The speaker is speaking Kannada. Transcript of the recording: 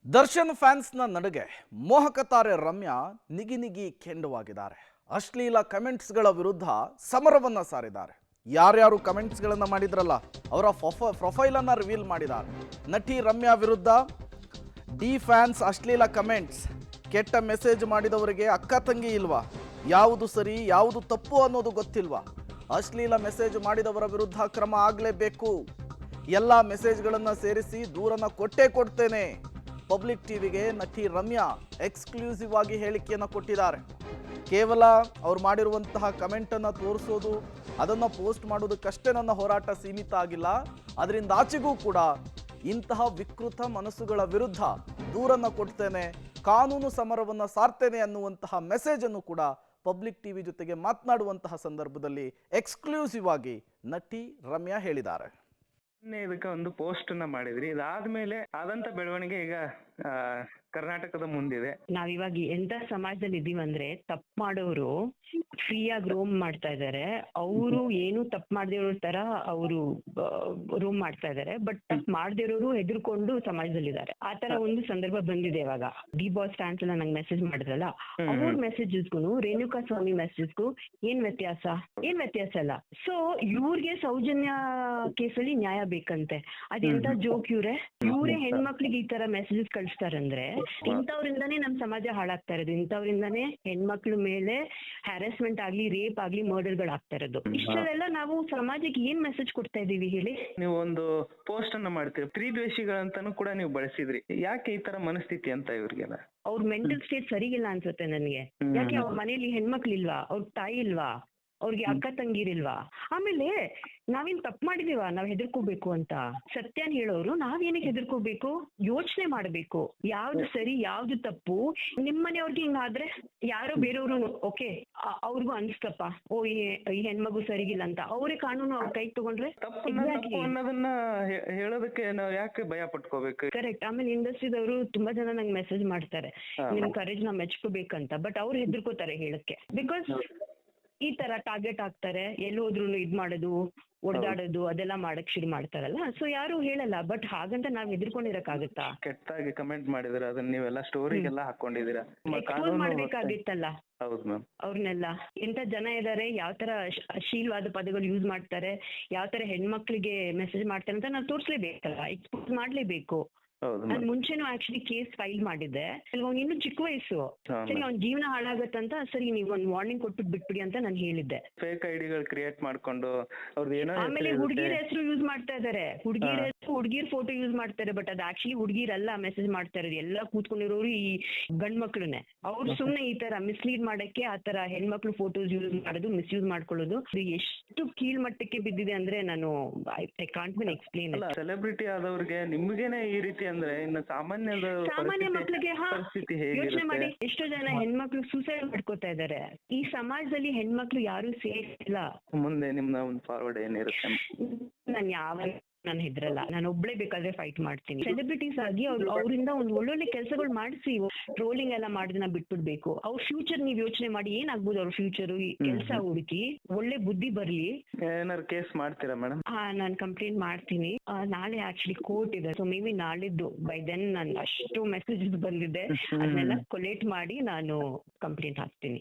ದರ್ಶನ್ ಫ್ಯಾನ್ಸ್ನ ನಡುಗೆ ಮೋಹಕ ತಾರೆ ರಮ್ಯಾ ನಿಗಿ ನಿಗಿ ಕೆಂಡವಾಗಿದ್ದಾರೆ. ಅಶ್ಲೀಲ ಕಮೆಂಟ್ಸ್ಗಳ ವಿರುದ್ಧ ಸಮರವನ್ನ ಸಾರಿದ್ದಾರೆ. ಯಾರ್ಯಾರು ಕಮೆಂಟ್ಸ್ಗಳನ್ನು ಮಾಡಿದ್ರಲ್ಲ ಅವರ ಪ್ರೊಫೈಲನ್ನು ರಿವೀಲ್ ಮಾಡಿದ್ದಾರೆ. ನಟಿ ರಮ್ಯಾ ವಿರುದ್ಧ ಡಿ ಫ್ಯಾನ್ಸ್ ಅಶ್ಲೀಲ ಕಮೆಂಟ್ಸ್, ಕೆಟ್ಟ ಮೆಸೇಜ್ ಮಾಡಿದವರಿಗೆ ಅಕ್ಕ ತಂಗಿ ಇಲ್ವಾ, ಯಾವುದು ಸರಿ ಯಾವುದು ತಪ್ಪು ಅನ್ನೋದು ಗೊತ್ತಿಲ್ವಾ, ಅಶ್ಲೀಲ ಮೆಸೇಜ್ ಮಾಡಿದವರ ವಿರುದ್ಧ ಕ್ರಮ ಆಗಲೇಬೇಕು, ಎಲ್ಲ ಮೆಸೇಜ್ಗಳನ್ನು ಸೇರಿಸಿ ದೂರನ್ನ ಕೊಟ್ಟೇನೆ. ಪಬ್ಲಿಕ್ ಟಿವಿಗೆ ನಟಿ ರಮ್ಯಾ ಎಕ್ಸ್ಕ್ಲೂಸಿವ್ ಆಗಿ ಹೇಳಿಕೆಯನ್ನು ಕೊಟ್ಟಿದ್ದಾರೆ. ಕೇವಲ ಅವ್ರು ಮಾಡಿರುವಂತಹ ಕಮೆಂಟನ್ನು ತೋರಿಸೋದು, ಅದನ್ನು ಪೋಸ್ಟ್ ಮಾಡೋದಕ್ಕಷ್ಟೇ ನನ್ನ ಹೋರಾಟ ಸೀಮಿತ ಆಗಿಲ್ಲ, ಅದರಿಂದ ಆಚೆಗೂ ಕೂಡ ಇಂತಹ ವಿಕೃತ ಮನಸ್ಸುಗಳ ವಿರುದ್ಧ ದೂರನ್ನು ಕೊಡ್ತೇನೆ, ಕಾನೂನು ಸಮರವನ್ನು ಸಾರ್ತೇನೆ ಅನ್ನುವಂತಹ ಮೆಸೇಜನ್ನು ಕೂಡ ಪಬ್ಲಿಕ್ ಟಿವಿ ಜೊತೆಗೆ ಮಾತನಾಡುವಂತಹ ಸಂದರ್ಭದಲ್ಲಿ ಎಕ್ಸ್ಕ್ಲೂಸಿವ್ ಆಗಿ ನಟಿ ರಮ್ಯಾ ಹೇಳಿದ್ದಾರೆ. ಇದಕ್ಕೆ ಒಂದು ಪೋಸ್ಟ್ ಮಾಡಿದ್ರಿ, ಇದಾದ್ಮೇಲೆ ಆದಂತ ಬೆಳವಣಿಗೆ ಈಗ ಕರ್ನಾಟಕದ ಮುಂದಿದೆ. ನಾವಿವಾಗ ಎಂತ ಸಮಾಜದಲ್ಲಿ ಇದೀವಂದ್ರೆ ತಪ್ಪು ಮಾಡೋರು ಫ್ರೀಯಾಗಿ ರೋಮ್ ಮಾಡ್ತಾ ಇದಾರೆ. ಅವರು ಏನು ತಪ್ಪು ಮಾಡದಿರೋ ತರ ಅವರು ರೋಮ್ ಮಾಡ್ತಾ ಇದಾರೆ. ಬಟ್ ತಪ್ಪು ಮಾಡದಿರೋರು ಹೆದರ್ಕೊಂಡು ಸಮಾಜದಲ್ಲಿದ್ದಾರೆ. ಆ ತರ ಒಂದು ಸಂದರ್ಭ ಬಂದಿದೆ ಇವಾಗ. ಡಿ ಬಾಸ್ ಫ್ಯಾನ್ಸ್ ಎಲ್ಲ ನಂಗೆ ಮೆಸೇಜ್ ಮಾಡಿದ್ರಲ್ಲ, ಅವ್ರ ಮೆಸೇಜಸ್ಗೂ ರೇಣುಕಾ ಸ್ವಾಮಿ ಮೆಸೇಜ್ಗೂ ಏನ್ ವ್ಯತ್ಯಾಸ ಅಲ್ಲ. ಸೊ ಇವ್ರಿಗೆ ಸೌಜನ್ಯ ಕೇಸಲ್ಲಿ ನ್ಯಾಯ ಬೇಕಂತೆ. ಅದೆಂತ ಜೋಕ್ ಇವರೇ ಹೆಣ್ಮಕ್ಳಿಗೆ ಈ ತರ ಮೆಸೇಜಸ್ ಕಳಿಸ್ತಾರಂದ್ರೆ ಇಂಥವ್ರಿಂದಾನೇ ನಮ್ ಸಮಾಜ ಹಾಳಾಗ್ತಾ ಇರೋದು. ಇಂಥವ್ರಿಂದಾನೇ ಹೆಣ್ಮಕ್ಳ ಮೇಲೆ ಹ್ಯಾರಾಸ್ಮೆಂಟ್ ಆಗ್ಲಿ, ರೇಪ್ ಆಗ್ಲಿ, ಮರ್ಡರ್ ಗಳಾಗ್ತಾ ಇರೋದು. ಇಷ್ಟೆಲ್ಲ ನಾವು ಸಮಾಜಕ್ಕೆ ಏನ್ ಮೆಸೇಜ್ ಕೊಡ್ತಾ ಇದೀವಿ ಹೇಳಿ? ನೀವು ಒಂದು ಪೋಸ್ಟ್ ಮಾಡ್ತೀರಿ, ಸ್ತ್ರೀ ದ್ವೇಷಿಗಳಂತಾನು ಕೂಡ ನೀವು ಬಳಸಿದ್ರಿ. ಯಾಕೆ ಈ ತರ ಮನಸ್ಥಿತಿ ಅಂತ ಇವ್ರಿಗೆಲ್ಲ? ಅವ್ರ ಮೆಂಟಲ್ ಸ್ಟೇಟ್ ಸರಿಗಿಲ್ಲ ಅನ್ಸುತ್ತೆ ನನ್ಗೆ. ಯಾಕೆ ಅವ್ರ ಮನೇಲಿ ಹೆಣ್ಮಕ್ಳು ಇಲ್ವಾ, ಅವ್ರ ತಾಯಿ ಇಲ್ವಾ, ಅವ್ರಿಗೆ ಅಕ್ಕ ತಂಗಿರಿಲ್ವಾ? ಆಮೇಲೆ ನಾವೇನ್ ತಪ್ಪು ಮಾಡಿದೀವ ನಾವ್ ಹೆದರ್ಕೋಬೇಕು ಅಂತ? ಸತ್ಯನ್ ಹೇಳೋರು ನಾವೇನಕ್ಕೆ ಹೆದರ್ಕೋಬೇಕು? ಯೋಚನೆ ಮಾಡ್ಬೇಕು, ಯಾವ್ದು ಸರಿ ಯಾವ್ದು ತಪ್ಪು. ನಿಮ್ಮನೆಯವ್ರಿಗೆ ಹಿಂಗಾದ್ರೆ ಯಾರೋ ಬೇರೆಯವ್ರು ಓಕೆ ಅವ್ರಿಗೂ ಅನ್ಸ್ತಪ್ಪ, ಓ ಈ ಹೆಣ್ಮಗು ಸರಿಗಿಲ್ಲ ಅಂತ, ಅವರೇ ಕಾನೂನು ಅವ್ರ ಕೈ ತಗೊಂಡ್ರೆ ತಪ್ಪು ಅನ್ನೋದನ್ನ ಹೇಳೋದಕ್ಕೆ ನಾವು ಯಾಕೆ ಭಯ ಪಟ್ಕೋಬೇಕು? ಕರೆಕ್ಟ್. ಆಮೇಲೆ ಇಂಡಸ್ಟ್ರಿದವರು ತುಂಬಾ ಜನ ನಂಗೆ ಮೆಸೇಜ್ ಮಾಡ್ತಾರೆ, ನಿಮ್ ಕರೇಜ್ ನಾವ್ ಮೆಚ್ಕೋಬೇಕಂತ. ಬಟ್ ಅವ್ರು ಹೆದರ್ಕೋತಾರೆ ಹೇಳಕ್ಕೆ. ಬಿಕಾಸ್ ಈ ತರ ಟಾರ್ಗೆಟ್ ಆಗ್ತಾರೆ, ಎಲ್ಲಿ ಹೋದ್ರು ಇದ್ ಮಾಡೋದು, ಒಡೆದಾಡೋದು ಅದೆಲ್ಲ ಮಾಡಕ್ ಶುರು ಮಾಡ್ತಾರಲ್ಲ. ಸೊ ಯಾರು ಹೇಳಲ್ಲ. ಬಟ್ ಹಾಗಂತ ನಾವ್ ಹೆದರ್ಕೊಂಡಿರಕ್ಕಾಗತ್ತಾ? ಕೆಟ್ಟಾಗಿ ಕಮೆಂಟ್ ಮಾಡಿದ್ರ ಅದನ್ನ ನೀವೆಲ್ಲ ಸ್ಟೋರಿಗೆಲ್ಲ ಹಾಕೊಂಡಿದೀರಾ, ಎಕ್ಸ್ಪೋಸ್ ಮಾಡ್ಬೇಕಾಗಿತ್ತಲ್ಲ ಹೌದು ಮ್ಯಾಮ್. ಅವ್ರನ್ನೆಲ್ಲ. ಎಂತ ಜನ ಇದಾರೆ, ಯಾವ ತರ ಅಶ್ಲೀಲವಾದ ಪದಗಳು ಯೂಸ್ ಮಾಡ್ತಾರೆ, ಯಾವ ತರ ಹೆಣ್ಮಕ್ಳಿಗೆ ಮೆಸೇಜ್ ಮಾಡ್ತಾರೆ ಅಂತ ನಾವು ತೋರ್ಸ್ಲೇಬೇಕಲ್ಲ, ಎಕ್ಸ್ಪೋಸ್ ಮಾಡ್ಲೇಬೇಕು. ನಾನ್ ಮುಂಚೆನೂ ಆಕ್ಚುಲಿ ಕೇಸ್ ಫೈಲ್ ಮಾಡಿದ್ದೆ. ಅವ್ನು ಇನ್ನು ಚಿಕ್ಕ ವಯಸ್ಸು, ಸರಿ ಅವ್ನ ಜೀವನ ಹಾಳಾಗತ್ತಂತ, ಸರಿ ನೀವ್ ಒಂದ್ ವಾರ್ನಿಂಗ್ ಕೊಟ್ಬಿಟ್ಟು ಬಿಟ್ಬಿಡಿ ಅಂತ ನಾನು ಹೇಳಿದ್ದೆ. ಫೇಕ್ ಐಡಿಗಳು ಕ್ರಿಯೇಟ್ ಮಾಡ್ಕೊಂಡು ಅವ್ರದ್ದು ಏನೋ. ಆಮೇಲೆ ಹುಡುಗಿರ ಹೆಸರು ಯೂಸ್ ಮಾಡ್ತಾ ಇದಾರೆ, ಹುಡುಗಿರ ಹೆಸರು, ಹುಡುಗಿರ್ ಫೋಟೋ ಯೂಸ್ ಮಾಡ್ತಾರೆ. ಬಟ್ ಅದು ಆಕ್ಚುಲಿ ಹುಡುಗಿರಲ್ಲ ಮೆಸೇಜ್ ಮಾಡ್ತಾ ಇರೋದು, ಎಲ್ಲ ಕೂತ್ಕೊಂಡಿರೋರು ಈ ಗಂಡ್ ಮಕ್ಳುನೆ. ಅವ್ರು ಸುಮ್ನೆ ಈ ತರ ಮಿಸ್ಲೀಡ್ ಮಾಡಕ್ಕೆ ಆ ತರ ಹೆಣ್ಮಕ್ಳು ಫೋಟೋಸ್ ಯೂಸ್ ಮಾಡೋದು, ಮಿಸ್ಯೂಸ್ ಮಾಡ್ಕೊಳ್ಳೋದು ಎಷ್ಟು ಕೀಳ್ ಮಟ್ಟಕ್ಕೆ ಬಿದ್ದಿದೆ ಅಂದ್ರೆ ನಾನು I can't been explain. Celebrity ಆದವ್ರಿಗೆ ನಿಮ್ಗೇನೆ ಈ ರೀತಿ ಅಂದ್ರೆ ಇನ್ನು ಸಾಮಾನ್ಯ ಮಕ್ಳಿಗೆ ಯೋಚನೆ ಮಾಡಿ. ಎಷ್ಟೋ ಜನ ಹೆಣ್ಮಕ್ಳು ಸೂಸೈಡ್ ಮಾಡ್ಕೋತಾ ಇದಾರೆ. ಈ ಸಮಾಜದಲ್ಲಿ ಹೆಣ್ಮಕ್ಳು ಯಾರು ಸೇಫ್ ಇಲ್ಲ. ಮುಂದೆ ನಿಮ್ನ ಒಂದು ಫಾರ್ವರ್ಡ್ ಏನಿರುತ್ತೆ? ನಾನು ಹೆದ್ರಲ್ಲ, ನಾನು ಒಬ್ಳೆ ಬೇಕಾದ್ರೆ ಫೈಟ್ ಮಾಡ್ತೀನಿ. ಸೆಲೆಬ್ರಿಟೀಸ್ ಆಗಿ ಅವರಿಂದ ಒಂದು ಒಳ್ಳೊಳ್ಳೆ ಕೆಲಸಗಳು ಮಾಡಿಸಿ, ಟ್ರೋಲಿಂಗ್ ಎಲ್ಲ ಮಾಡೋದನ್ನ ಬಿಟ್ಬಿಡ್ಬೇಕು. ಅವ್ರ ಫ್ಯೂಚರ್ ನೀವ್ ಯೋಚನೆ ಮಾಡಿ, ಏನಾಗ್ಬೋದು ಅವ್ರ ಫ್ಯೂಚರ್. ಕೆಲಸ ಹುಡುಕಿ ಒಳ್ಳೆ ಬುದ್ಧಿ ಬರ್ಲಿ. ಏನಾದ್ರು ಕೇಸ್ ಮಾಡ್ತೀರಾ ಮೇಡಮ್? ನಾನು ಕಂಪ್ಲೇಂಟ್ ಮಾಡ್ತೀನಿ. ನಾಳೆ ಆಕ್ಚುಲಿ ಕೋರ್ಟ್ ಇದೆ, ಸೊ ಮೇ ಬಿ ನಾಳಿದ್ದು ಬೈ ದೆನ್ ನಾನು ಅಷ್ಟು ಮೆಸೇಜಸ್ ಬಂದಿದೆ, ಅದನ್ನೆಲ್ಲ ಕೊಲೇಟ್ ಮಾಡಿ ನಾನು ಕಂಪ್ಲೇಂಟ್ ಹಾಕ್ತೀನಿ.